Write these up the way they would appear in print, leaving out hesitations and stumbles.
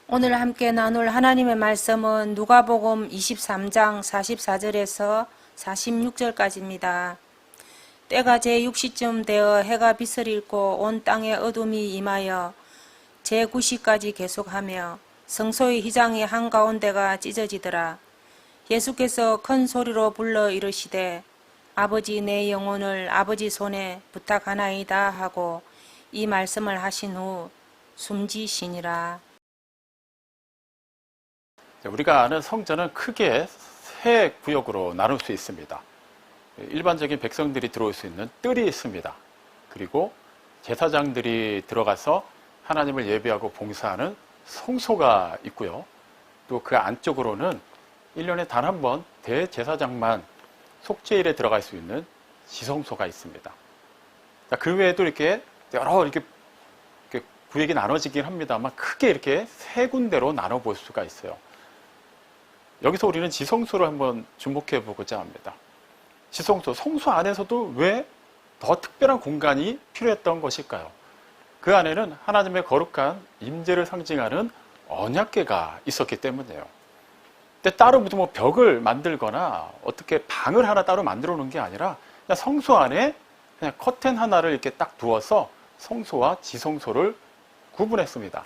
오늘 함께 나눌 하나님의 말씀은 누가복음 23장 44절에서 46절까지입니다. 때가 제6시쯤 되어 해가 빛을 잃고 온 땅에 어둠이 임하여 제9시까지 계속하며 성소의 휘장이 한가운데가 찢어지더라. 예수께서 큰 소리로 불러 이르시되 아버지 내 영혼을 아버지 손에 부탁하나이다 하고 이 말씀을 하신 후 숨지시니라. 우리가 아는 성전은 크게 세 구역으로 나눌 수 있습니다. 일반적인 백성들이 들어올 수 있는 뜰이 있습니다. 그리고 제사장들이 들어가서 하나님을 예배하고 봉사하는 성소가 있고요. 또 그 안쪽으로는 1년에 단 한 번 대제사장만 속죄일에 들어갈 수 있는 지성소가 있습니다. 그 외에도 이렇게 여러 이렇게 구역이 나눠지긴 합니다만 크게 이렇게 세 군데로 나눠볼 수가 있어요. 여기서 우리는 지성소를 한번 주목해 보고자 합니다. 지성소, 성소 안에서도 왜 더 특별한 공간이 필요했던 것일까요? 그 안에는 하나님의 거룩한 임재를 상징하는 언약궤가 있었기 때문이에요. 근데 따로 무슨 뭐 벽을 만들거나 어떻게 방을 하나 따로 만들어 놓은 게 아니라 그냥 성소 안에 그냥 커튼 하나를 이렇게 딱 두어서 성소와 지성소를 구분했습니다.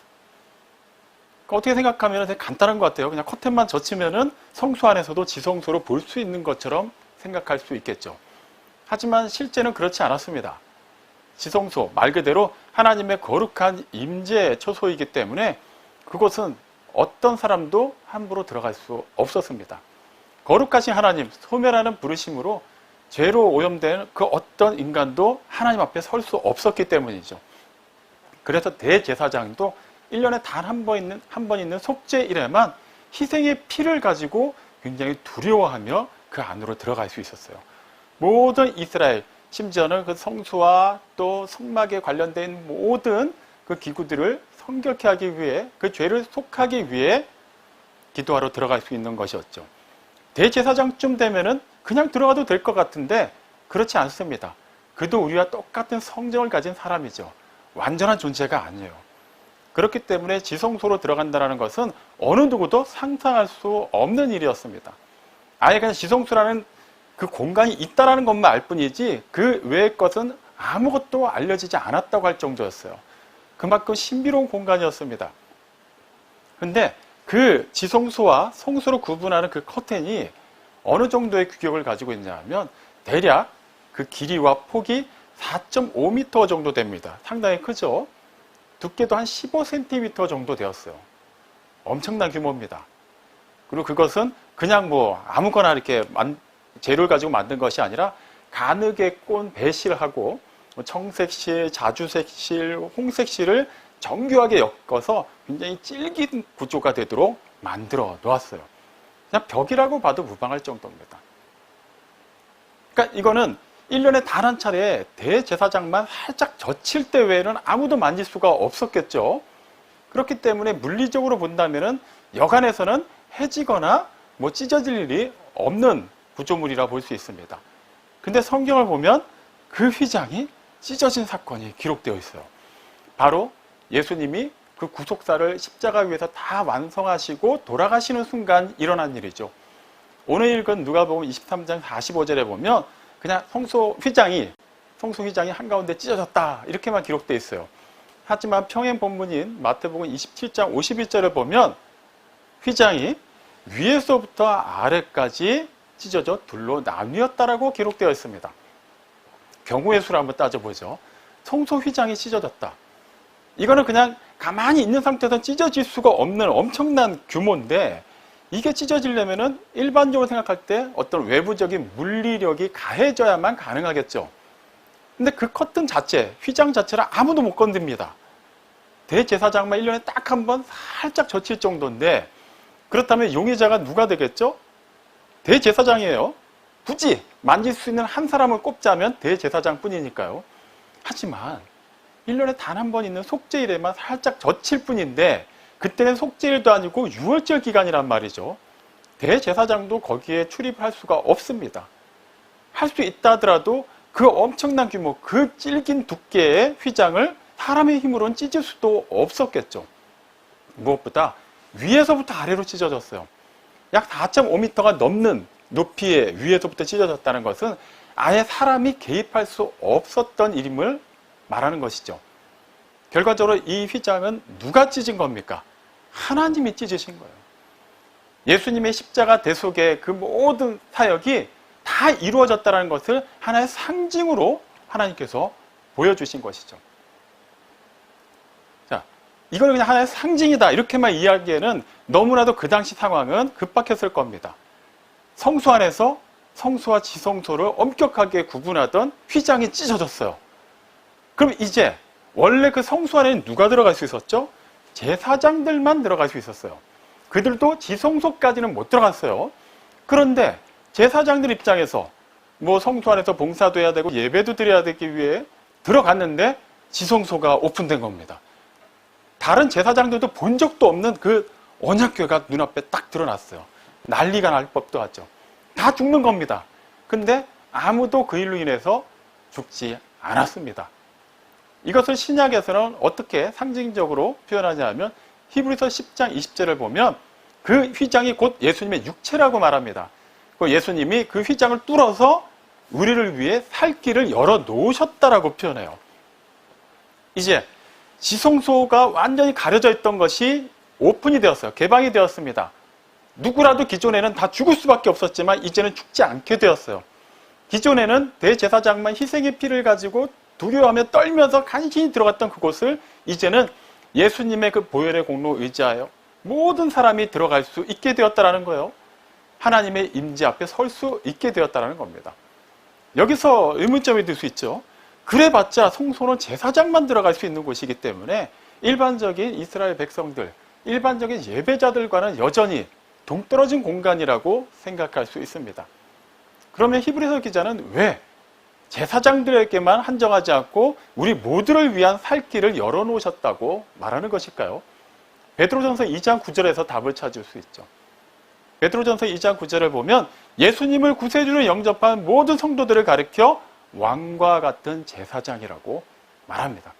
어떻게 생각하면 되게 간단한 것 같아요. 그냥 커튼만 젖히면은 성소 안에서도 지성소로 볼 수 있는 것처럼 생각할 수 있겠죠. 하지만 실제는 그렇지 않았습니다. 지성소, 말 그대로 하나님의 거룩한 임재 처소이기 때문에 그곳은 어떤 사람도 함부로 들어갈 수 없었습니다. 거룩하신 하나님, 소멸하는 부르심으로 죄로 오염된 그 어떤 인간도 하나님 앞에 설 수 없었기 때문이죠. 그래서 대제사장도 1년에 단 한 번 있는 속죄일에만 희생의 피를 가지고 굉장히 두려워하며 그 안으로 들어갈 수 있었어요. 모든 이스라엘, 심지어는 그 성수와 또 성막에 관련된 모든 그 기구들을 성결케 하기 위해, 그 죄를 속하기 위해 기도하러 들어갈 수 있는 것이었죠. 대제사장쯤 되면은 그냥 들어가도 될 것 같은데 그렇지 않습니다. 그도 우리와 똑같은 성정을 가진 사람이죠. 완전한 존재가 아니에요. 그렇기 때문에 지성소로 들어간다는 것은 어느 누구도 상상할 수 없는 일이었습니다. 아예 그냥 지성소라는 그 공간이 있다는 것만 알 뿐이지 그 외의 것은 아무것도 알려지지 않았다고 할 정도였어요. 그만큼 신비로운 공간이었습니다. 근데 그 지성소와 성소로 구분하는 그 커튼이 어느 정도의 규격을 가지고 있냐 하면 대략 그 길이와 폭이 4.5m 정도 됩니다. 상당히 크죠? 두께도 한 15cm 정도 되었어요. 엄청난 규모입니다. 그리고 그것은 그냥 뭐 아무거나 이렇게 재료를 가지고 만든 것이 아니라 가늘게 꼰 배실하고 청색실, 자주색실, 홍색실을 정교하게 엮어서 굉장히 질긴 구조가 되도록 만들어 놓았어요. 그냥 벽이라고 봐도 무방할 정도입니다. 그러니까 이거는 1년에 단 한 차례 대제사장만 살짝 젖힐 때 외에는 아무도 만질 수가 없었겠죠. 그렇기 때문에 물리적으로 본다면은 여간에서는 해지거나 뭐 찢어질 일이 없는 구조물이라 볼 수 있습니다. 근데 성경을 보면 그 휘장이 찢어진 사건이 기록되어 있어요. 바로 예수님이 그 구속사를 십자가 위에서 다 완성하시고 돌아가시는 순간 일어난 일이죠. 오늘 읽은 누가복음 23장 45절에 보면 그냥 성소 휘장이 한가운데 찢어졌다 이렇게만 기록되어 있어요. 하지만 평행 본문인 마태복음 27장 51절을 보면 휘장이 위에서부터 아래까지 찢어져 둘로 나뉘었다라고 기록되어 있습니다. 경우의 수를 한번 따져보죠. 성소 휘장이 찢어졌다. 이거는 그냥 가만히 있는 상태에서 찢어질 수가 없는 엄청난 규모인데 이게 찢어지려면은 일반적으로 생각할 때 어떤 외부적인 물리력이 가해져야만 가능하겠죠. 근데 그 커튼 자체, 휘장 자체를 아무도 못 건듭니다. 대제사장만 1년에 딱 한 번 살짝 젖힐 정도인데 그렇다면 용의자가 누가 되겠죠? 대제사장이에요. 굳이 만질 수 있는 한 사람을 꼽자면 대제사장 뿐이니까요. 하지만 1년에 단 한 번 있는 속죄일에만 살짝 젖힐 뿐인데 그때는 속죄일도 아니고 6월절 기간이란 말이죠. 대제사장도 거기에 출입할 수가 없습니다. 할 수 있다 하더라도 그 엄청난 규모, 그 질긴 두께의 휘장을 사람의 힘으로는 찢을 수도 없었겠죠. 무엇보다 위에서부터 아래로 찢어졌어요. 약 4.5m가 넘는 높이의 위에서부터 찢어졌다는 것은 아예 사람이 개입할 수 없었던 일임을 말하는 것이죠. 결과적으로 이 휘장은 누가 찢은 겁니까? 하나님이 찢으신 거예요. 예수님의 십자가 대속의 그 모든 사역이 다 이루어졌다는 것을 하나의 상징으로 하나님께서 보여주신 것이죠. 자, 이걸 그냥 하나의 상징이다 이렇게만 이야기에는 너무나도 그 당시 상황은 급박했을 겁니다. 성소 안에서 성소와 지성소를 엄격하게 구분하던 휘장이 찢어졌어요. 그럼 이제 원래 그 성소 안에는 누가 들어갈 수 있었죠? 제사장들만 들어갈 수 있었어요. 그들도 지성소까지는 못 들어갔어요. 그런데 제사장들 입장에서 뭐 성소 안에서 봉사도 해야 되고 예배도 드려야 되기 위해 들어갔는데 지성소가 오픈된 겁니다. 다른 제사장들도 본 적도 없는 그 언약궤가 눈앞에 딱 드러났어요. 난리가 날 법도 하죠. 다 죽는 겁니다. 근데 아무도 그 일로 인해서 죽지 않았습니다. 이것을 신약에서는 어떻게 상징적으로 표현하냐면 히브리서 10장 20절을 보면 그 휘장이 곧 예수님의 육체라고 말합니다. 예수님이 그 휘장을 뚫어서 우리를 위해 살 길을 열어 놓으셨다라고 표현해요. 이제 지성소가 완전히 가려져 있던 것이 오픈이 되었어요. 개방이 되었습니다. 누구라도 기존에는 다 죽을 수밖에 없었지만 이제는 죽지 않게 되었어요. 기존에는 대제사장만 희생의 피를 가지고 두려워하며 떨면서 간신히 들어갔던 그곳을 이제는 예수님의 그 보혈의 공로 의지하여 모든 사람이 들어갈 수 있게 되었다는 거예요. 하나님의 임재 앞에 설 수 있게 되었다는 겁니다. 여기서 의문점이 들 수 있죠. 그래봤자 성소는 제사장만 들어갈 수 있는 곳이기 때문에 일반적인 이스라엘 백성들, 일반적인 예배자들과는 여전히 동떨어진 공간이라고 생각할 수 있습니다. 그러면 히브리서 기자는 왜 제사장들에게만 한정하지 않고 우리 모두를 위한 살 길을 열어놓으셨다고 말하는 것일까요? 베드로전서 2장 9절에서 답을 찾을 수 있죠. 베드로전서 2장 9절을 보면 예수님을 구세주로 영접한 모든 성도들을 가리켜 왕과 같은 제사장이라고 말합니다.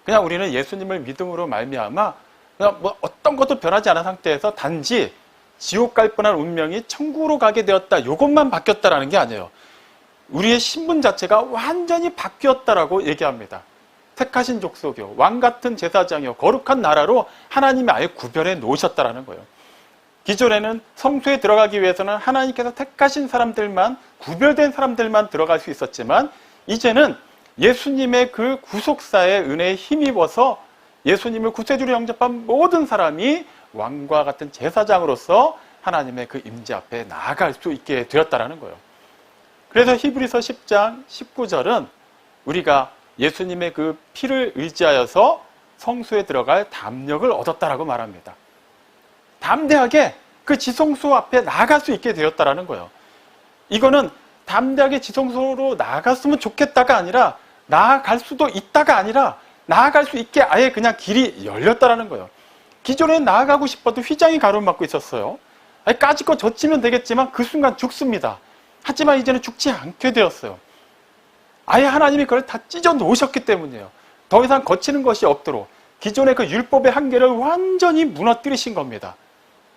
그냥 우리는 예수님을 믿음으로 말미암아 그냥 뭐 어떤 것도 변하지 않은 상태에서 단지 지옥 갈 뻔한 운명이 천국으로 가게 되었다, 이것만 바뀌었다라는 게 아니에요. 우리의 신분 자체가 완전히 바뀌었다라고 얘기합니다. 택하신 족속이요, 왕 같은 제사장이요, 거룩한 나라로 하나님이 아예 구별해 놓으셨다라는 거예요. 기존에는 성소에 들어가기 위해서는 하나님께서 택하신 사람들만, 구별된 사람들만 들어갈 수 있었지만 이제는 예수님의 그 구속사의 은혜에 힘입어서 예수님을 구세주로 영접한 모든 사람이 왕과 같은 제사장으로서 하나님의 그 임재 앞에 나아갈 수 있게 되었다라는 거예요. 그래서 히브리서 10장 19절은 우리가 예수님의 그 피를 의지하여서 성소에 들어갈 담력을 얻었다라고 말합니다. 담대하게 그 지성소 앞에 나아갈 수 있게 되었다라는 거예요. 이거는 담대하게 지성소로 나아갔으면 좋겠다가 아니라 나아갈 수도 있다가 아니라 나아갈 수 있게 아예 그냥 길이 열렸다라는 거예요. 기존에 나아가고 싶어도 휘장이 가로막고 있었어요. 까짓거 젖히면 되겠지만 그 순간 죽습니다. 하지만 이제는 죽지 않게 되었어요. 아예 하나님이 그걸 다 찢어 놓으셨기 때문이에요. 더 이상 거치는 것이 없도록 기존의 그 율법의 한계를 완전히 무너뜨리신 겁니다.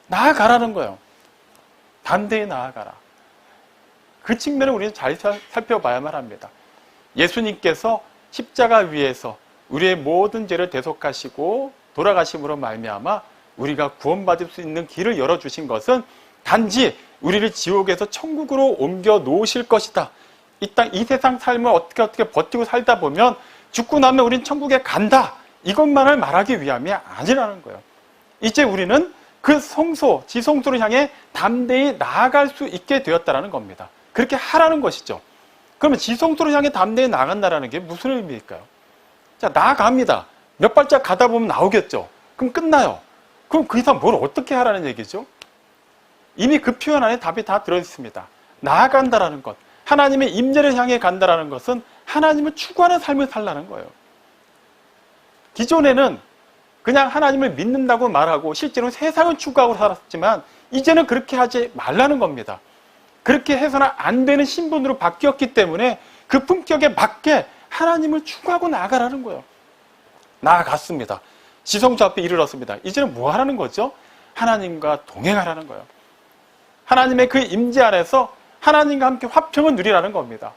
나아가라는 거예요. 담대히 나아가라. 그 측면을 우리는 잘 살펴봐야만 합니다. 예수님께서 십자가 위에서 우리의 모든 죄를 대속하시고 돌아가심으로 말미암아 우리가 구원받을 수 있는 길을 열어주신 것은 단지 우리를 지옥에서 천국으로 옮겨 놓으실 것이다. 이 세상 삶을 어떻게 버티고 살다 보면 죽고 나면 우린 천국에 간다. 이것만을 말하기 위함이 아니라는 거예요. 이제 우리는 그 성소, 지성소를 향해 담대히 나아갈 수 있게 되었다는 겁니다. 그렇게 하라는 것이죠. 그러면 지성소를 향해 담대히 나아간다는 게 무슨 의미일까요? 자, 나아갑니다. 몇 발짝 가다 보면 나오겠죠. 그럼 끝나요. 그럼 그 이상 뭘 어떻게 하라는 얘기죠? 이미 그 표현 안에 답이 다 들어있습니다. 나아간다라는 것, 하나님의 임재를 향해 간다라는 것은 하나님을 추구하는 삶을 살라는 거예요. 기존에는 그냥 하나님을 믿는다고 말하고 실제로 세상을 추구하고 살았지만 이제는 그렇게 하지 말라는 겁니다. 그렇게 해서는 안 되는 신분으로 바뀌었기 때문에 그 품격에 맞게 하나님을 추구하고 나아가라는 거예요. 나아갔습니다. 지성소 앞에 이르렀습니다. 이제는 뭐 하라는 거죠? 하나님과 동행하라는 거예요. 하나님의 그 임재 안에서 하나님과 함께 화평을 누리라는 겁니다.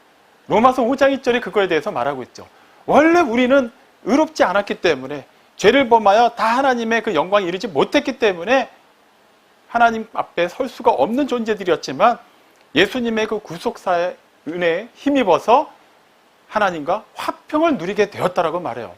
로마서 5장 1절에 그거에 대해서 말하고 있죠. 원래 우리는 의롭지 않았기 때문에 죄를 범하여 다 하나님의 그 영광에 이르지 못했기 때문에 하나님 앞에 설 수가 없는 존재들이었지만 예수님의 그 구속사의 은혜에 힘입어서 하나님과 화평을 누리게 되었다라고 말해요.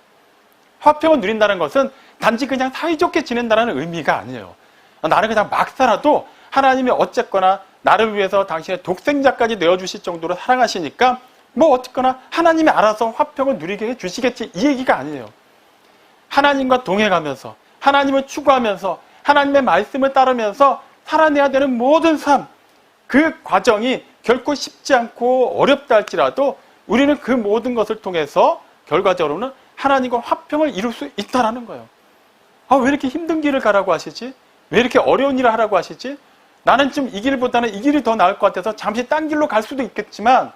화평을 누린다는 것은 단지 그냥 사이좋게 지낸다는 의미가 아니에요. 나는 그냥 막 살아도 하나님이 어쨌거나 나를 위해서 당신의 독생자까지 내어주실 정도로 사랑하시니까 뭐 어쨌거나 하나님이 알아서 화평을 누리게 해주시겠지, 이 얘기가 아니에요. 하나님과 동행하면서 하나님을 추구하면서 하나님의 말씀을 따르면서 살아내야 되는 모든 삶, 그 과정이 결코 쉽지 않고 어렵다 할지라도 우리는 그 모든 것을 통해서 결과적으로는 하나님과 화평을 이룰 수 있다는 거예요. 왜 이렇게 힘든 길을 가라고 하시지? 왜 이렇게 어려운 일을 하라고 하시지? 나는 좀 이 길보다는 이 길이 더 나을 것 같아서 잠시 딴 길로 갈 수도 있겠지만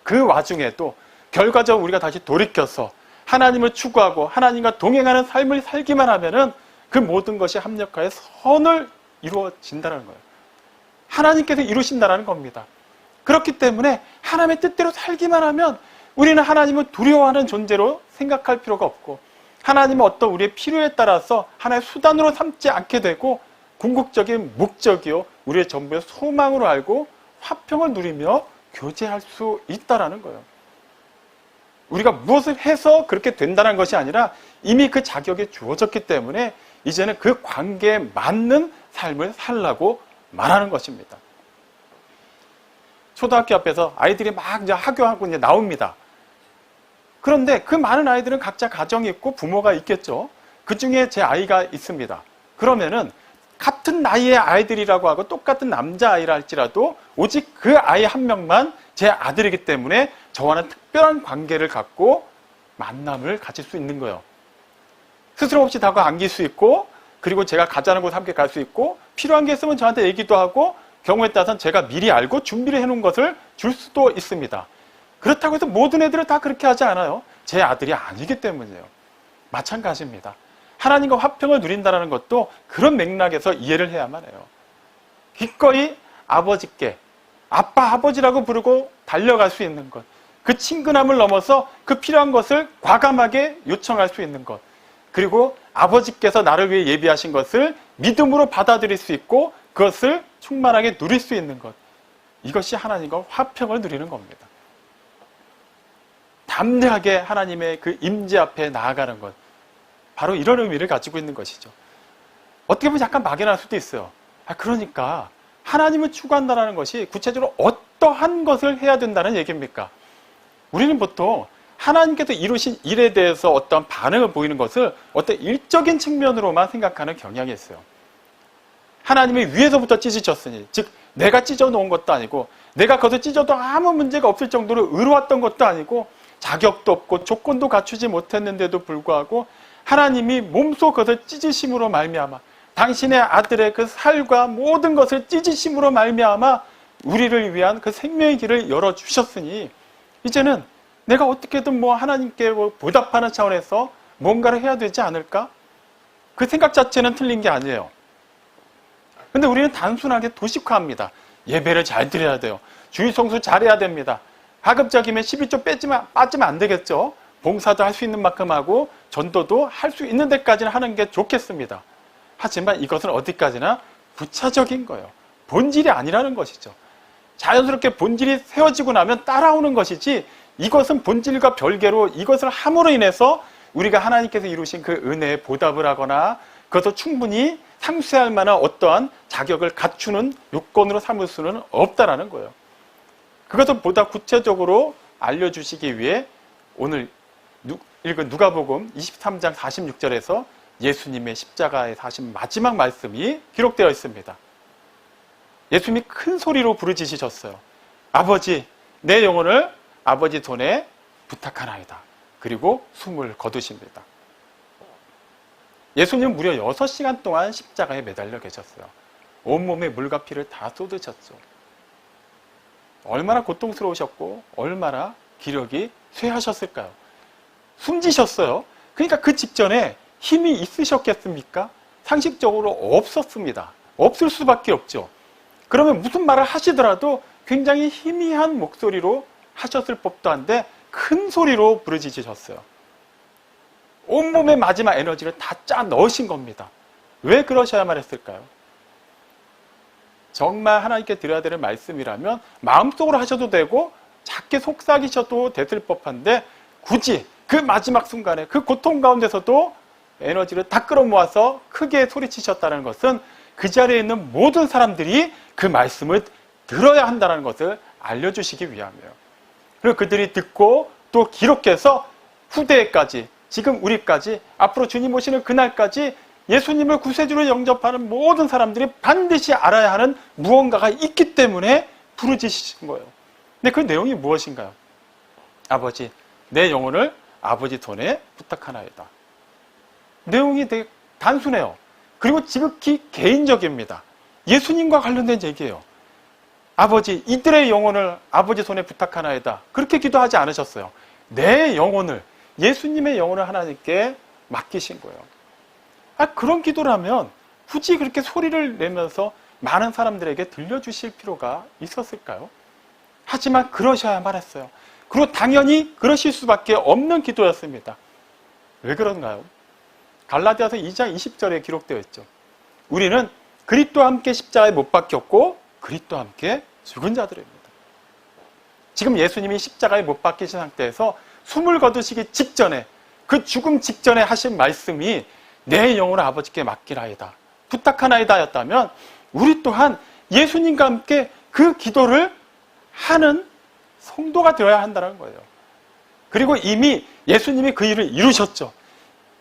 그 와중에도 결과적으로 우리가 다시 돌이켜서 하나님을 추구하고 하나님과 동행하는 삶을 살기만 하면은 그 모든 것이 합력하여 선을 이루어진다는 거예요. 하나님께서 이루신다는 겁니다. 그렇기 때문에 하나님의 뜻대로 살기만 하면 우리는 하나님을 두려워하는 존재로 생각할 필요가 없고 하나님은 어떤 우리의 필요에 따라서 하나의 수단으로 삼지 않게 되고 궁극적인 목적이요 우리의 전부의 소망으로 알고 화평을 누리며 교제할 수 있다는 거예요. 우리가 무엇을 해서 그렇게 된다는 것이 아니라 이미 그 자격이 주어졌기 때문에 이제는 그 관계에 맞는 삶을 살라고 말하는 것입니다. 초등학교 앞에서 아이들이 막 이제 하교하고 이제 나옵니다. 그런데 그 많은 아이들은 각자 가정이 있고 부모가 있겠죠. 그 중에 제 아이가 있습니다. 그러면은 같은 나이의 아이들이라고 하고 똑같은 남자아이라 할지라도 오직 그 아이 한 명만 제 아들이기 때문에 저와는 특별한 관계를 갖고 만남을 가질 수 있는 거예요. 스스럼 없이 다가 안길 수 있고 그리고 제가 가자는 곳 함께 갈 수 있고 필요한 게 있으면 저한테 얘기도 하고 경우에 따라서는 제가 미리 알고 준비를 해놓은 것을 줄 수도 있습니다. 그렇다고 해서 모든 애들은 다 그렇게 하지 않아요. 제 아들이 아니기 때문이에요. 마찬가지입니다. 하나님과 화평을 누린다는 것도 그런 맥락에서 이해를 해야만 해요. 기꺼이 아버지께 아빠, 아버지라고 부르고 달려갈 수 있는 것. 그 친근함을 넘어서 그 필요한 것을 과감하게 요청할 수 있는 것. 그리고 아버지께서 나를 위해 예비하신 것을 믿음으로 받아들일 수 있고 그것을 충만하게 누릴 수 있는 것. 이것이 하나님과 화평을 누리는 겁니다. 담대하게 하나님의 그 임재 앞에 나아가는 것. 바로 이런 의미를 가지고 있는 것이죠. 어떻게 보면 약간 막연할 수도 있어요. 그러니까 하나님을 추구한다는 것이 구체적으로 어떠한 것을 해야 된다는 얘기입니까? 우리는 보통 하나님께서 이루신 일에 대해서 어떤 반응을 보이는 것을 어떤 일적인 측면으로만 생각하는 경향이 있어요. 하나님이 위에서부터 찢으셨으니, 즉 내가 찢어놓은 것도 아니고 내가 거기서 찢어도 아무 문제가 없을 정도로 의로웠던 것도 아니고 자격도 없고 조건도 갖추지 못했는데도 불구하고 하나님이 몸소 그것을 찢으심으로 말미암아 당신의 아들의 그 살과 모든 것을 찢으심으로 말미암아 우리를 위한 그 생명의 길을 열어주셨으니 이제는 내가 어떻게든 하나님께 보답하는 차원에서 뭔가를 해야 되지 않을까? 그 생각 자체는 틀린 게 아니에요. 근데 우리는 단순하게 도식화합니다. 예배를 잘 드려야 돼요. 주일 성수 잘해야 됩니다. 가급적이면 11조 빠지면 안 되겠죠. 봉사도 할 수 있는 만큼 하고 전도도 할 수 있는 데까지는 하는 게 좋겠습니다. 하지만 이것은 어디까지나 부차적인 거예요. 본질이 아니라는 것이죠. 자연스럽게 본질이 세워지고 나면 따라오는 것이지 이것은 본질과 별개로 이것을 함으로 인해서 우리가 하나님께서 이루신 그 은혜에 보답을 하거나 그것을 충분히 상쇄할 만한 어떠한 자격을 갖추는 요건으로 삼을 수는 없다라는 거예요. 그것을 보다 구체적으로 알려주시기 위해 오늘 읽은 누가복음 23장 46절에서 예수님의 십자가에 사신 마지막 말씀이 기록되어 있습니다. 예수님이 큰 소리로 부르짖으셨어요. 아버지, 내 영혼을 아버지 손에 부탁하나이다. 그리고 숨을 거두십니다. 예수님은 무려 6시간 동안 십자가에 매달려 계셨어요. 온몸에 물과 피를 다 쏟으셨죠. 얼마나 고통스러우셨고 얼마나 기력이 쇠하셨을까요? 숨지셨어요. 그러니까 그 직전에 힘이 있으셨겠습니까? 상식적으로 없었습니다. 없을 수밖에 없죠. 그러면 무슨 말을 하시더라도 굉장히 희미한 목소리로 하셨을 법도 한데 큰 소리로 부르짖으셨어요. 온몸의 마지막 에너지를 다 짜 넣으신 겁니다. 왜 그러셔야만 했을까요? 정말 하나님께 드려야 되는 말씀이라면 마음속으로 하셔도 되고 작게 속삭이셔도 됐을 법한데 굳이 그 마지막 순간에 그 고통 가운데서도 에너지를 다 끌어모아서 크게 소리치셨다는 것은 그 자리에 있는 모든 사람들이 그 말씀을 들어야 한다는 것을 알려주시기 위함이에요. 그리고 그들이 듣고 또 기록해서 후대에까지, 지금 우리까지, 앞으로 주님 오시는 그날까지 예수님을 구세주로 영접하는 모든 사람들이 반드시 알아야 하는 무언가가 있기 때문에 부르짖으신 거예요. 근데 그 내용이 무엇인가요? 아버지, 내 영혼을 아버지 손에 부탁하나이다. 내용이 되게 단순해요. 그리고 지극히 개인적입니다. 예수님과 관련된 얘기예요. 아버지, 이들의 영혼을 아버지 손에 부탁하나이다. 그렇게 기도하지 않으셨어요. 내 영혼을, 예수님의 영혼을 하나님께 맡기신 거예요. 그런 기도라면 굳이 그렇게 소리를 내면서 많은 사람들에게 들려주실 필요가 있었을까요? 하지만 그러셔야만 했어요. 그리고 당연히 그러실 수밖에 없는 기도였습니다. 왜 그런가요? 갈라디아서 2장 20절에 기록되어 있죠. 우리는 그리스도와 함께 십자가에 못 박혔고 그리스도와 함께 죽은 자들입니다. 지금 예수님이 십자가에 못 박히신 상태에서 숨을 거두시기 직전에, 그 죽음 직전에 하신 말씀이 내 영혼을 아버지께 맡기나이다, 부탁하나이다 였다면 우리 또한 예수님과 함께 그 기도를 하는 성도가 되어야 한다는 거예요. 그리고 이미 예수님이 그 일을 이루셨죠.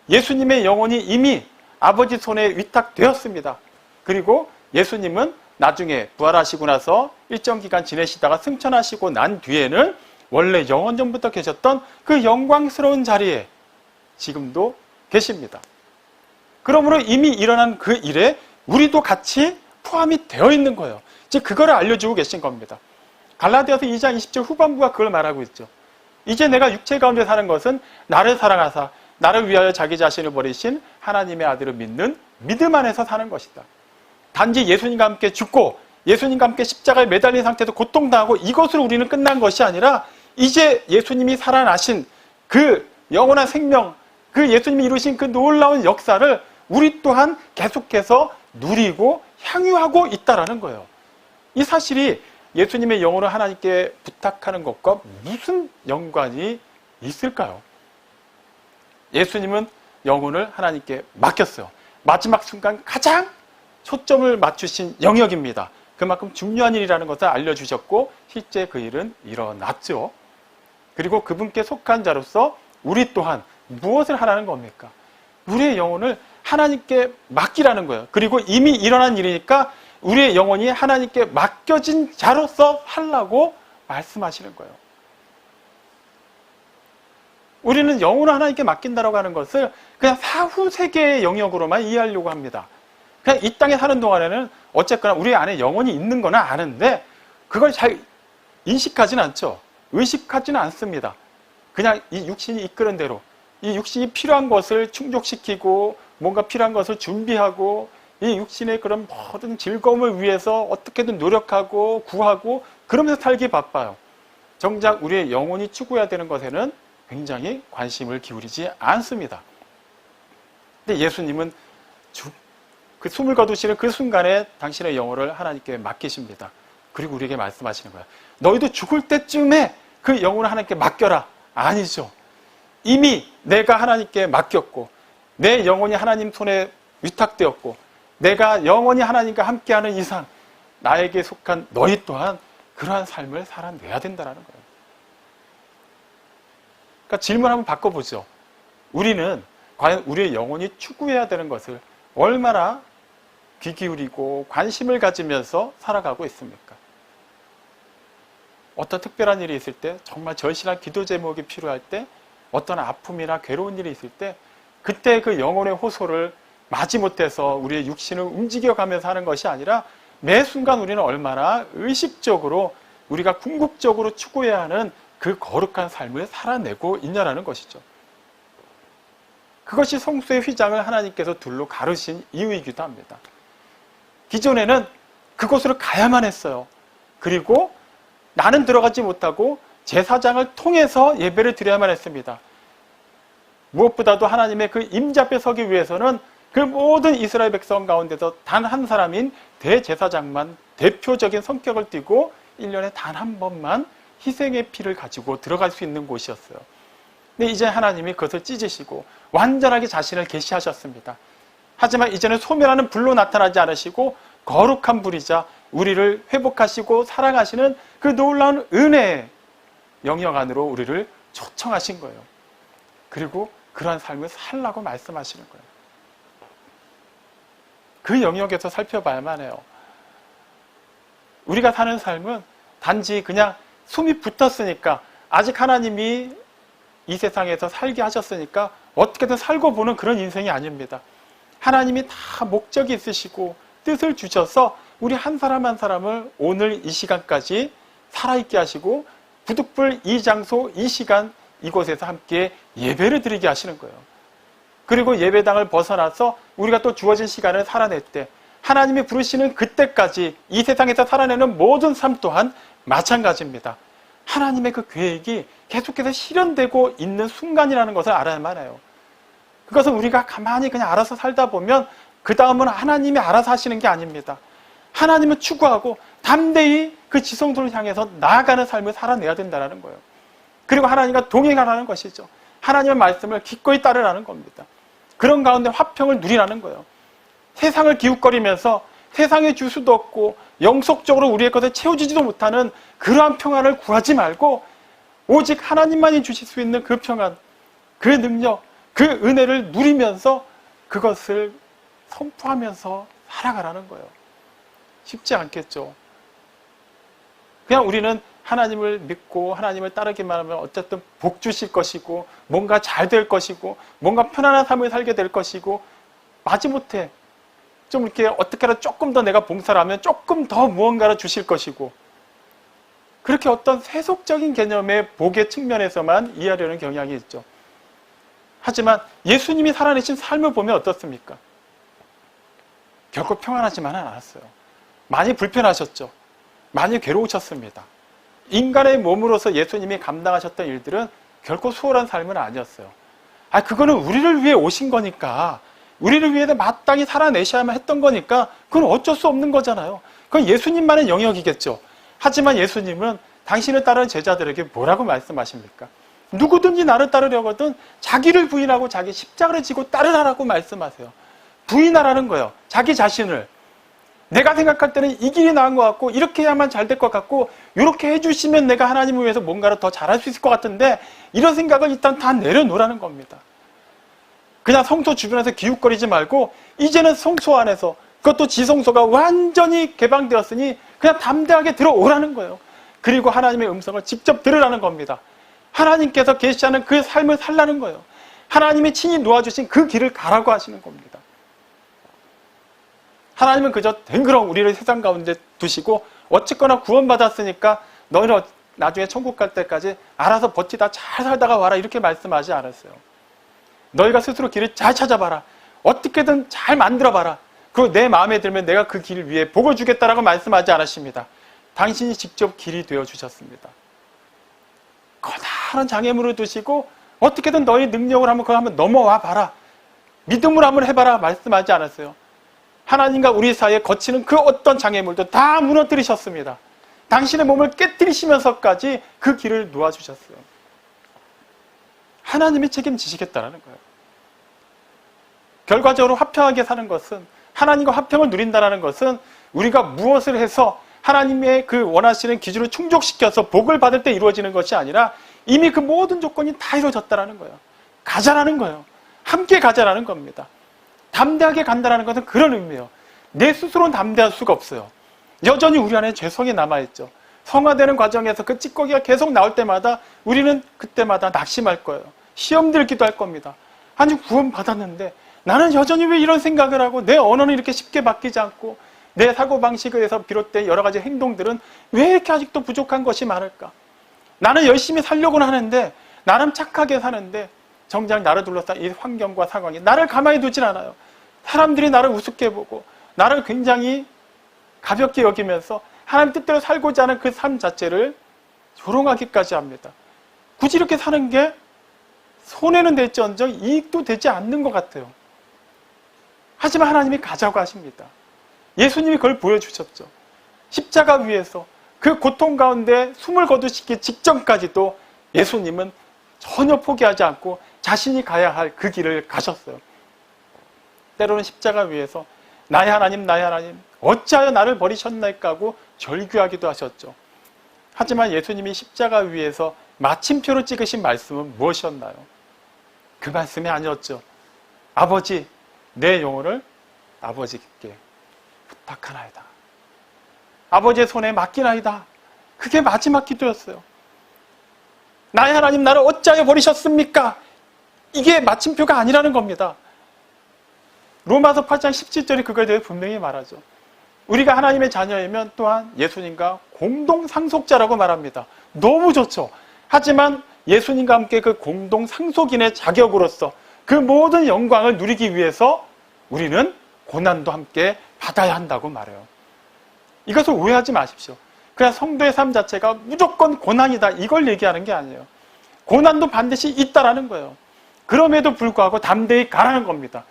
예수님의 영혼이 이미 아버지 손에 위탁되었습니다. 그리고 예수님은 나중에 부활하시고 나서 일정 기간 지내시다가 승천하시고 난 뒤에는 원래 영원전부터 계셨던 그 영광스러운 자리에 지금도 계십니다. 그러므로 이미 일어난 그 일에 우리도 같이 포함이 되어 있는 거예요. 즉 그거를 알려주고 계신 겁니다. 갈라디아서 2장 20절 후반부가 그걸 말하고 있죠. 이제 내가 육체 가운데 사는 것은 나를 사랑하사 나를 위하여 자기 자신을 버리신 하나님의 아들을 믿는 믿음 안에서 사는 것이다. 단지 예수님과 함께 죽고 예수님과 함께 십자가에 매달린 상태에서 고통당하고 이것으로 우리는 끝난 것이 아니라 이제 예수님이 살아나신 그 영원한 생명, 그 예수님이 이루신 그 놀라운 역사를 우리 또한 계속해서 누리고 향유하고 있다라는 거예요. 이 사실이 예수님의 영혼을 하나님께 부탁하는 것과 무슨 연관이 있을까요? 예수님은 영혼을 하나님께 맡겼어요. 마지막 순간 가장 초점을 맞추신 영역입니다. 그만큼 중요한 일이라는 것을 알려주셨고 실제 그 일은 일어났죠. 그리고 그분께 속한 자로서 우리 또한 무엇을 하라는 겁니까? 우리의 영혼을 하나님께 맡기라는 거예요. 그리고 이미 일어난 일이니까 우리의 영혼이 하나님께 맡겨진 자로서 하려고 말씀하시는 거예요. 우리는 영혼을 하나님께 맡긴다라고 하는 것을 그냥 사후 세계의 영역으로만 이해하려고 합니다. 그냥 이 땅에 사는 동안에는 어쨌거나 우리 안에 영혼이 있는 거는 아는데 그걸 잘 인식하지는 않죠. 의식하지는 않습니다. 그냥 이 육신이 이끄는 대로 이 육신이 필요한 것을 충족시키고 뭔가 필요한 것을 준비하고 이 육신의 그런 모든 즐거움을 위해서 어떻게든 노력하고 구하고 그러면서 살기 바빠요. 정작 우리의 영혼이 추구해야 되는 것에는 굉장히 관심을 기울이지 않습니다. 근데 예수님은 그 숨을 거두시는 그 순간에 당신의 영혼을 하나님께 맡기십니다. 그리고 우리에게 말씀하시는 거예요. 너희도 죽을 때쯤에 그 영혼을 하나님께 맡겨라. 아니죠. 이미 내가 하나님께 맡겼고 내 영혼이 하나님 손에 위탁되었고 내가 영원히 하나님과 함께하는 이상 나에게 속한 너희 또한 그러한 삶을 살아내야 된다는 거예요. 그러니까 질문 한번 바꿔보죠. 우리는 과연 우리의 영혼이 추구해야 되는 것을 얼마나 귀 기울이고 관심을 가지면서 살아가고 있습니까? 어떤 특별한 일이 있을 때, 정말 절실한 기도 제목이 필요할 때, 어떤 아픔이나 괴로운 일이 있을 때 그때 그 영혼의 호소를 마지못해서 우리의 육신을 움직여가면서 하는 것이 아니라 매 순간 우리는 얼마나 의식적으로 우리가 궁극적으로 추구해야 하는 그 거룩한 삶을 살아내고 있냐라는 것이죠. 그것이 성소의 휘장을 하나님께서 둘로 가르신 이유이기도 합니다. 기존에는 그곳으로 가야만 했어요. 그리고 나는 들어가지 못하고 제사장을 통해서 예배를 드려야만 했습니다. 무엇보다도 하나님의 그 임자 앞에 서기 위해서는 그 모든 이스라엘 백성 가운데서 단 한 사람인 대제사장만 대표적인 성격을 띠고 1년에 단 한 번만 희생의 피를 가지고 들어갈 수 있는 곳이었어요. 근데 이제 하나님이 그것을 찢으시고 완전하게 자신을 계시하셨습니다. 하지만 이제는 소멸하는 불로 나타나지 않으시고 거룩한 불이자 우리를 회복하시고 사랑하시는 그 놀라운 은혜의 영역 안으로 우리를 초청하신 거예요. 그리고 그러한 삶을 살라고 말씀하시는 거예요. 그 영역에서 살펴봐야만 해요. 우리가 사는 삶은 단지 그냥 숨이 붙었으니까, 아직 하나님이 이 세상에서 살게 하셨으니까 어떻게든 살고 보는 그런 인생이 아닙니다. 하나님이 다 목적이 있으시고 뜻을 주셔서 우리 한 사람 한 사람을 오늘 이 시간까지 살아있게 하시고 부득불 이 장소 이 시간 이곳에서 함께 예배를 드리게 하시는 거예요. 그리고 예배당을 벗어나서 우리가 또 주어진 시간을 살아낼 때 하나님이 부르시는 그때까지 이 세상에서 살아내는 모든 삶 또한 마찬가지입니다. 하나님의 그 계획이 계속해서 실현되고 있는 순간이라는 것을 알아야만 해요. 그것은 우리가 가만히 그냥 알아서 살다 보면 그 다음은 하나님이 알아서 하시는 게 아닙니다. 하나님을 추구하고 담대히 그 지성소를 향해서 나아가는 삶을 살아내야 된다는 거예요. 그리고 하나님과 동행하라는 것이죠. 하나님의 말씀을 기꺼이 따르라는 겁니다. 그런 가운데 화평을 누리라는 거예요. 세상을 기웃거리면서 세상에 줄 수도 없고 영속적으로 우리의 것을 채워주지도 못하는 그러한 평안을 구하지 말고 오직 하나님만이 주실 수 있는 그 평안, 그 능력, 그 은혜를 누리면서 그것을 선포하면서 살아가라는 거예요. 쉽지 않겠죠. 그냥 우리는 하나님을 믿고 하나님을 따르기만 하면 어쨌든 복 주실 것이고 뭔가 잘 될 것이고 뭔가 편안한 삶을 살게 될 것이고 마지못해 좀 이렇게 어떻게라도 조금 더 내가 봉사를 하면 조금 더 무언가를 주실 것이고 그렇게 어떤 세속적인 개념의 복의 측면에서만 이해하려는 경향이 있죠. 하지만 예수님이 살아내신 삶을 보면 어떻습니까? 결코 평안하지만은 않았어요. 많이 불편하셨죠. 많이 괴로우셨습니다. 인간의 몸으로서 예수님이 감당하셨던 일들은 결코 수월한 삶은 아니었어요. 그거는 우리를 위해 오신 거니까, 우리를 위해 마땅히 살아내셔야만 했던 거니까 그건 어쩔 수 없는 거잖아요. 그건 예수님만의 영역이겠죠. 하지만 예수님은 당신을 따르는 제자들에게 뭐라고 말씀하십니까? 누구든지 나를 따르려거든 자기를 부인하고 자기 십자가를 지고 따르라고 말씀하세요. 부인하라는 거예요. 자기 자신을. 내가 생각할 때는 이 길이 나은 것 같고 이렇게 해야만 잘 될 것 같고 이렇게 해주시면 내가 하나님을 위해서 뭔가를 더 잘할 수 있을 것 같은데 이런 생각을 일단 다 내려놓으라는 겁니다. 그냥 성소 주변에서 기웃거리지 말고 이제는 성소 안에서, 그것도 지성소가 완전히 개방되었으니 그냥 담대하게 들어오라는 거예요. 그리고 하나님의 음성을 직접 들으라는 겁니다. 하나님께서 계시하는 그 삶을 살라는 거예요. 하나님이 친히 놓아주신 그 길을 가라고 하시는 겁니다. 하나님은 그저 댕그렁 우리를 세상 가운데 두시고 어쨌거나 구원받았으니까 너희는 나중에 천국 갈 때까지 알아서 버티다 잘 살다가 와라 이렇게 말씀하지 않았어요. 너희가 스스로 길을 잘 찾아봐라. 어떻게든 잘 만들어봐라. 그리고 내 마음에 들면 내가 그 길 위에 복을 주겠다라고 말씀하지 않으십니다. 당신이 직접 길이 되어주셨습니다. 커다란 장애물을 두시고 어떻게든 너희 능력을 그걸 한번 넘어와 봐라. 믿음으로 한번 해봐라 말씀하지 않았어요. 하나님과 우리 사이에 거치는 그 어떤 장애물도 다 무너뜨리셨습니다. 당신의 몸을 깨뜨리시면서까지 그 길을 놓아주셨어요. 하나님이 책임지시겠다라는 거예요. 결과적으로 화평하게 사는 것은, 하나님과 화평을 누린다는 것은 우리가 무엇을 해서 하나님의 그 원하시는 기준을 충족시켜서 복을 받을 때 이루어지는 것이 아니라 이미 그 모든 조건이 다 이루어졌다는 거예요. 가자라는 거예요. 함께 가자라는 겁니다. 담대하게 간다는 것은 그런 의미예요. 내 스스로는 담대할 수가 없어요. 여전히 우리 안에 죄성이 남아있죠. 성화되는 과정에서 그 찌꺼기가 계속 나올 때마다 우리는 그때마다 낙심할 거예요. 시험 들기도 할 겁니다. 아니 구원받았는데 나는 여전히 왜 이런 생각을 하고 내 언어는 이렇게 쉽게 바뀌지 않고 내 사고방식에서 비롯된 여러 가지 행동들은 왜 이렇게 아직도 부족한 것이 많을까? 나는 열심히 살려고는 하는데 나름 착하게 사는데 정작 나를 둘러싼 이 환경과 상황이 나를 가만히 두질 않아요. 사람들이 나를 우습게 보고 나를 굉장히 가볍게 여기면서 하나님 뜻대로 살고자 하는 그 삶 자체를 조롱하기까지 합니다. 굳이 이렇게 사는 게 손해는 될지언정 이익도 되지 않는 것 같아요. 하지만 하나님이 가자고 하십니다. 예수님이 그걸 보여주셨죠. 십자가 위에서 그 고통 가운데 숨을 거두시기 직전까지도 예수님은 전혀 포기하지 않고 자신이 가야 할 그 길을 가셨어요. 때로는 십자가 위에서 나의 하나님 어찌하여 나를 버리셨나이까 하고 절규하기도 하셨죠. 하지만 예수님이 십자가 위에서 마침표로 찍으신 말씀은 무엇이었나요? 그 말씀이 아니었죠. 아버지, 내 영혼을 아버지께 부탁하나이다. 아버지의 손에 맡기나이다. 그게 마지막 기도였어요. 나의 하나님 나를 어찌하여 버리셨습니까? 이게 마침표가 아니라는 겁니다. 로마서 8장 17절이 그거에 대해 분명히 말하죠. 우리가 하나님의 자녀이면 또한 예수님과 공동 상속자라고 말합니다. 너무 좋죠. 하지만 예수님과 함께 그 공동 상속인의 자격으로서 그 모든 영광을 누리기 위해서 우리는 고난도 함께 받아야 한다고 말해요. 이것을 오해하지 마십시오. 그냥 성도의 삶 자체가 무조건 고난이다 이걸 얘기하는 게 아니에요. 고난도 반드시 있다라는 거예요. 그럼에도 불구하고 담대히 가라는 겁니다.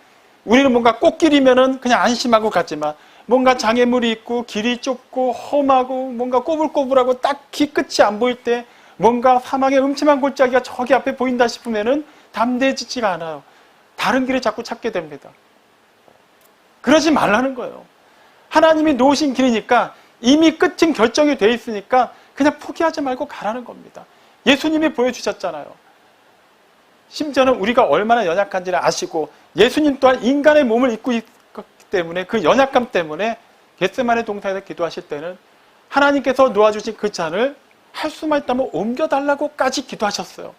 우리는 뭔가 꽃길이면은 그냥 안심하고 갔지만 뭔가 장애물이 있고 길이 좁고 험하고 뭔가 꼬불꼬불하고 딱히 끝이 안 보일 때 뭔가 사망의 음침한 골짜기가 저기 앞에 보인다 싶으면은 담대해지지가 않아요. 다른 길을 자꾸 찾게 됩니다. 그러지 말라는 거예요. 하나님이 놓으신 길이니까 이미 끝은 결정이 돼 있으니까 그냥 포기하지 말고 가라는 겁니다. 예수님이 보여주셨잖아요. 심지어는 우리가 얼마나 연약한지를 아시고 예수님 또한 인간의 몸을 입고 있기 때문에 그 연약감 때문에 겟세마네 동산에서 기도하실 때는 하나님께서 놓아주신 그 잔을 할 수만 있다면 옮겨달라고까지 기도하셨어요.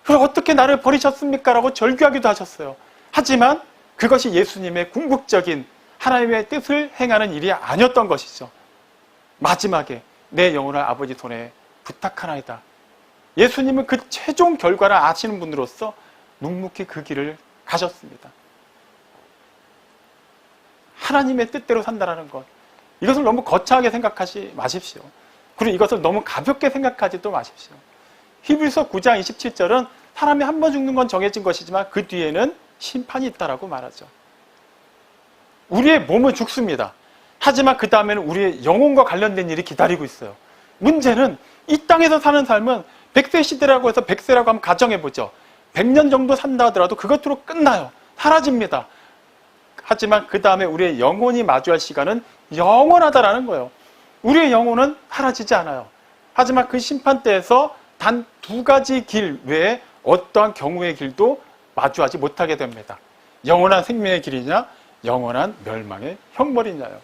그럼 어떻게 나를 버리셨습니까? 라고 절규하기도 하셨어요. 하지만 그것이 예수님의 궁극적인 하나님의 뜻을 행하는 일이 아니었던 것이죠. 마지막에 내 영혼을 아버지 손에 부탁하나이다. 예수님은 그 최종 결과를 아시는 분으로서 묵묵히 그 길을 가셨습니다. 하나님의 뜻대로 산다는 것, 이것을 너무 거창하게 생각하지 마십시오. 그리고 이것을 너무 가볍게 생각하지도 마십시오. 히브리서 9장 27절은 사람이 한 번 죽는 건 정해진 것이지만 그 뒤에는 심판이 있다라고 말하죠. 우리의 몸은 죽습니다. 하지만 그 다음에는 우리의 영혼과 관련된 일이 기다리고 있어요. 문제는 이 땅에서 사는 삶은 100세 시대라고 해서 100세라고 한번 가정해보죠. 100년 정도 산다 하더라도 그것으로 끝나요. 사라집니다. 하지만 그 다음에 우리의 영혼이 마주할 시간은 영원하다라는 거예요. 우리의 영혼은 사라지지 않아요. 하지만 그 심판대에서 단 두 가지 길 외에 어떠한 경우의 길도 마주하지 못하게 됩니다. 영원한 생명의 길이냐, 영원한 멸망의 형벌이냐요.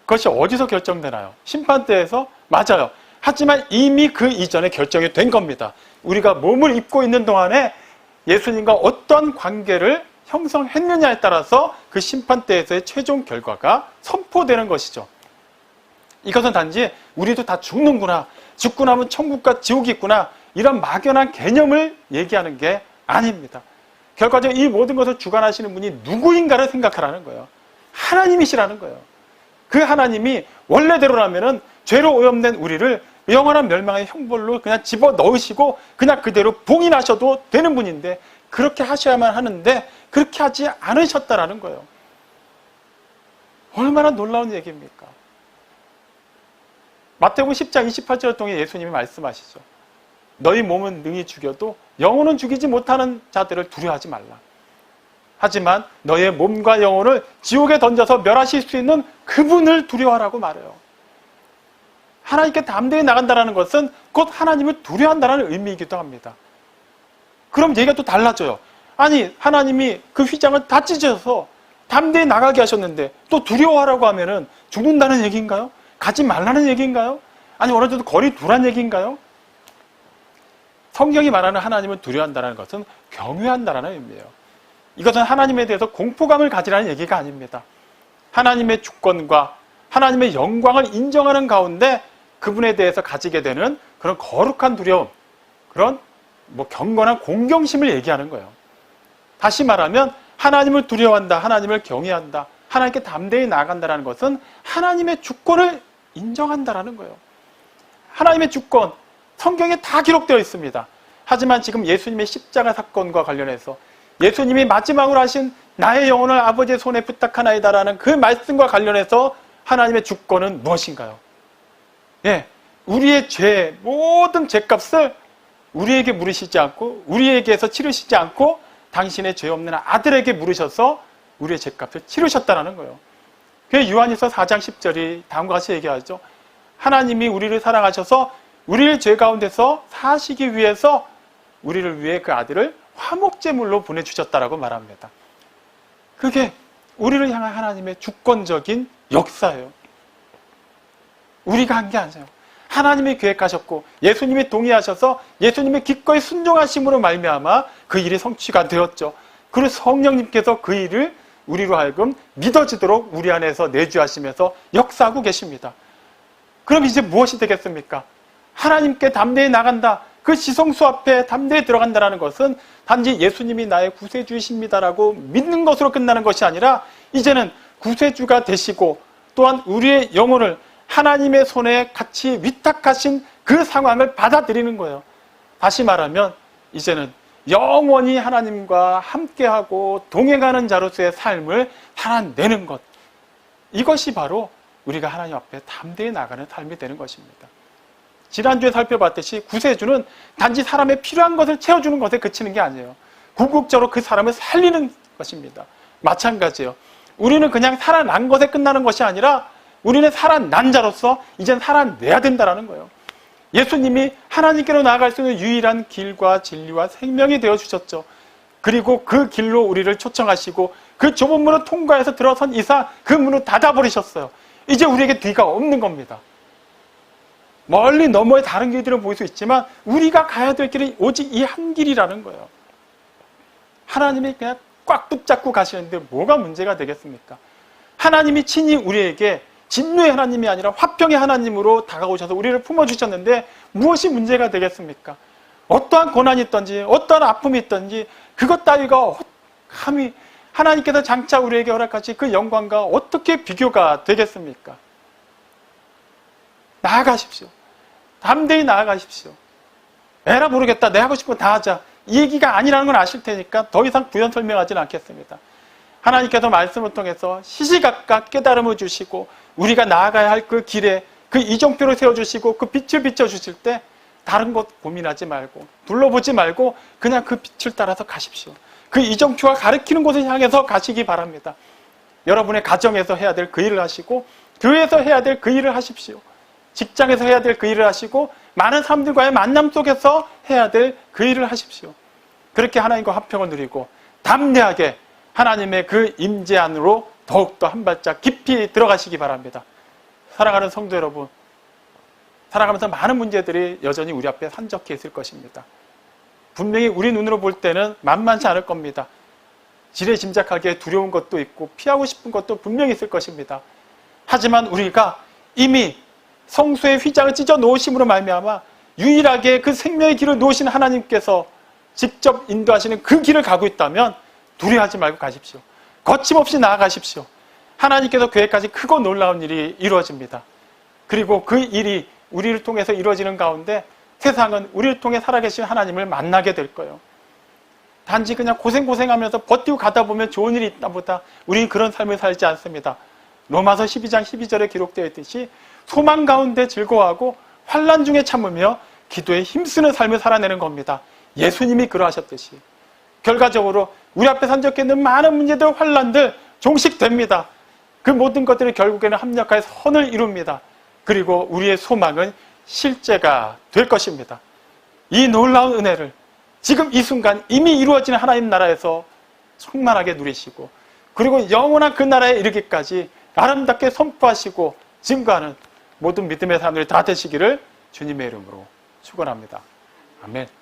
그것이 어디서 결정되나요? 심판대에서? 맞아요. 하지만 이미 그 이전에 결정이 된 겁니다. 우리가 몸을 입고 있는 동안에 예수님과 어떤 관계를 형성했느냐에 따라서 그 심판대에서의 최종 결과가 선포되는 것이죠. 이것은 단지 우리도 다 죽는구나, 죽고 나면 천국과 지옥이 있구나, 이런 막연한 개념을 얘기하는 게 아닙니다. 결과적으로 이 모든 것을 주관하시는 분이 누구인가를 생각하라는 거예요. 하나님이시라는 거예요. 그 하나님이 원래대로라면은 죄로 오염된 우리를 영원한 멸망의 형벌로 그냥 집어넣으시고 그냥 그대로 봉인하셔도 되는 분인데 그렇게 하셔야만 하는데 그렇게 하지 않으셨다라는 거예요. 얼마나 놀라운 얘기입니까? 마태복음 10장 28절을 통해 예수님이 말씀하시죠. 너희 몸은 능히 죽여도 영혼은 죽이지 못하는 자들을 두려워하지 말라. 하지만 너의 몸과 영혼을 지옥에 던져서 멸하실 수 있는 그분을 두려워하라고 말해요. 하나님께 담대히 나간다는 것은 곧 하나님을 두려워한다는 의미이기도 합니다. 그럼 얘기가 또 달라져요. 아니, 하나님이 그 휘장을 다 찢어서 담대히 나가게 하셨는데 또 두려워하라고 하면은 죽는다는 얘기인가요? 가지 말라는 얘기인가요? 아니, 어느 정도 거리 두란 얘기인가요? 성경이 말하는 하나님을 두려워한다는 것은 경외한다는 의미예요. 이것은 하나님에 대해서 공포감을 가지라는 얘기가 아닙니다. 하나님의 주권과 하나님의 영광을 인정하는 가운데 그분에 대해서 가지게 되는 그런 거룩한 두려움, 그런 경건한 공경심을 얘기하는 거예요. 다시 말하면 하나님을 두려워한다, 하나님을 경외한다, 하나님께 담대히 나아간다는 것은 하나님의 주권을 인정한다라는 거예요. 하나님의 주권, 성경에 다 기록되어 있습니다. 하지만 지금 예수님의 십자가 사건과 관련해서 예수님이 마지막으로 하신 나의 영혼을 아버지의 손에 부탁하나이다라는 그 말씀과 관련해서 하나님의 주권은 무엇인가요? 예, 우리의 죄, 모든 죄값을 우리에게 물으시지 않고 우리에게서 치르시지 않고 당신의 죄 없는 아들에게 물으셔서 우리의 죄값을 치르셨다는 거예요. 그래서 요한일서 4장 10절이 다음과 같이 얘기하죠. 하나님이 우리를 사랑하셔서 우리를 죄 가운데서 사시기 위해서 우리를 위해 그 아들을 화목제물로 보내주셨다라고 말합니다. 그게 우리를 향한 하나님의 주권적인 역사예요. 우리가 한 게 아니에요. 하나님이 계획하셨고 예수님이 동의하셔서 예수님의 기꺼이 순종하심으로 말미암아 그 일이 성취가 되었죠. 그리고 성령님께서 그 일을 우리로 하여금 믿어지도록 우리 안에서 내주하시면서 역사하고 계십니다. 그럼 이제 무엇이 되겠습니까? 하나님께 담대히 나간다. 그 지성수 앞에 담대히 들어간다는 것은 단지 예수님이 나의 구세주이십니다라고 믿는 것으로 끝나는 것이 아니라 이제는 구세주가 되시고 또한 우리의 영혼을 하나님의 손에 같이 위탁하신 그 상황을 받아들이는 거예요. 다시 말하면 이제는 영원히 하나님과 함께하고 동행하는 자로서의 삶을 살아내는 것. 이것이 바로 우리가 하나님 앞에 담대히 나가는 삶이 되는 것입니다. 지난주에 살펴봤듯이 구세주는 단지 사람의 필요한 것을 채워주는 것에 그치는 게 아니에요. 궁극적으로 그 사람을 살리는 것입니다. 마찬가지예요. 우리는 그냥 살아난 것에 끝나는 것이 아니라 우리는 살아난 자로서 이젠 살아내야 된다는 거예요. 예수님이 하나님께로 나아갈 수 있는 유일한 길과 진리와 생명이 되어주셨죠. 그리고 그 길로 우리를 초청하시고 그 좁은 문을 통과해서 들어선 이상 그 문을 닫아버리셨어요. 이제 우리에게 뒤가 없는 겁니다. 멀리 너머에 다른 길들은 보일 수 있지만 우리가 가야 될 길은 오직 이 한 길이라는 거예요. 하나님이 그냥 꽉 붙잡고 가시는데 뭐가 문제가 되겠습니까? 하나님이 친히 우리에게 진노의 하나님이 아니라 화평의 하나님으로 다가오셔서 우리를 품어주셨는데 무엇이 문제가 되겠습니까? 어떠한 고난이 있든지 어떠한 아픔이 있든지 그것 따위가 감히 하나님께서 장차 우리에게 허락하신 그 영광과 어떻게 비교가 되겠습니까? 나아가십시오. 담대히 나아가십시오. 에라 모르겠다. 내가 하고 싶은 거 다 하자. 이 얘기가 아니라는 건 아실 테니까 더 이상 부연 설명하지는 않겠습니다. 하나님께서 말씀을 통해서 시시각각 깨달음을 주시고 우리가 나아가야 할 그 길에 그 이정표를 세워주시고 그 빛을 비춰주실 때 다른 것 고민하지 말고 둘러보지 말고 그냥 그 빛을 따라서 가십시오. 그 이정표가 가리키는 곳을 향해서 가시기 바랍니다. 여러분의 가정에서 해야 될 그 일을 하시고 교회에서 해야 될 그 일을 하십시오. 직장에서 해야 될 그 일을 하시고 많은 사람들과의 만남 속에서 해야 될 그 일을 하십시오. 그렇게 하나님과 화평을 누리고 담대하게 하나님의 그 임재 안으로 더욱더 한 발짝 깊이 들어가시기 바랍니다. 사랑하는 성도 여러분, 살아가면서 많은 문제들이 여전히 우리 앞에 산적해 있을 것입니다. 분명히 우리 눈으로 볼 때는 만만치 않을 겁니다. 지레짐작하기에 두려운 것도 있고 피하고 싶은 것도 분명히 있을 것입니다. 하지만 우리가 이미 성소의 휘장을 찢어 놓으심으로 말미암아 유일하게 그 생명의 길을 놓으신 하나님께서 직접 인도하시는 그 길을 가고 있다면 두려워하지 말고 가십시오. 거침없이 나아가십시오. 하나님께서 계획하신 크고 놀라운 일이 이루어집니다. 그리고 그 일이 우리를 통해서 이루어지는 가운데 세상은 우리를 통해 살아계신 하나님을 만나게 될 거예요. 단지 그냥 고생하면서 버티고 가다 보면 좋은 일이 있다 보다 우리는 그런 삶을 살지 않습니다. 로마서 12장 12절에 기록되어 있듯이 소망 가운데 즐거워하고 환난 중에 참으며 기도에 힘쓰는 삶을 살아내는 겁니다. 예수님이 그러하셨듯이 결과적으로 우리 앞에 산적해 있는 많은 문제들, 환난들 종식됩니다. 그 모든 것들이 결국에는 합력하여 선을 이룹니다. 그리고 우리의 소망은 실제가 될 것입니다. 이 놀라운 은혜를 지금 이 순간 이미 이루어지는 하나님 나라에서 충만하게 누리시고 그리고 영원한 그 나라에 이르기까지 아름답게 선포하시고 증거하는 모든 믿음의 사람들이 다 되시기를 주님의 이름으로 축원합니다. 아멘.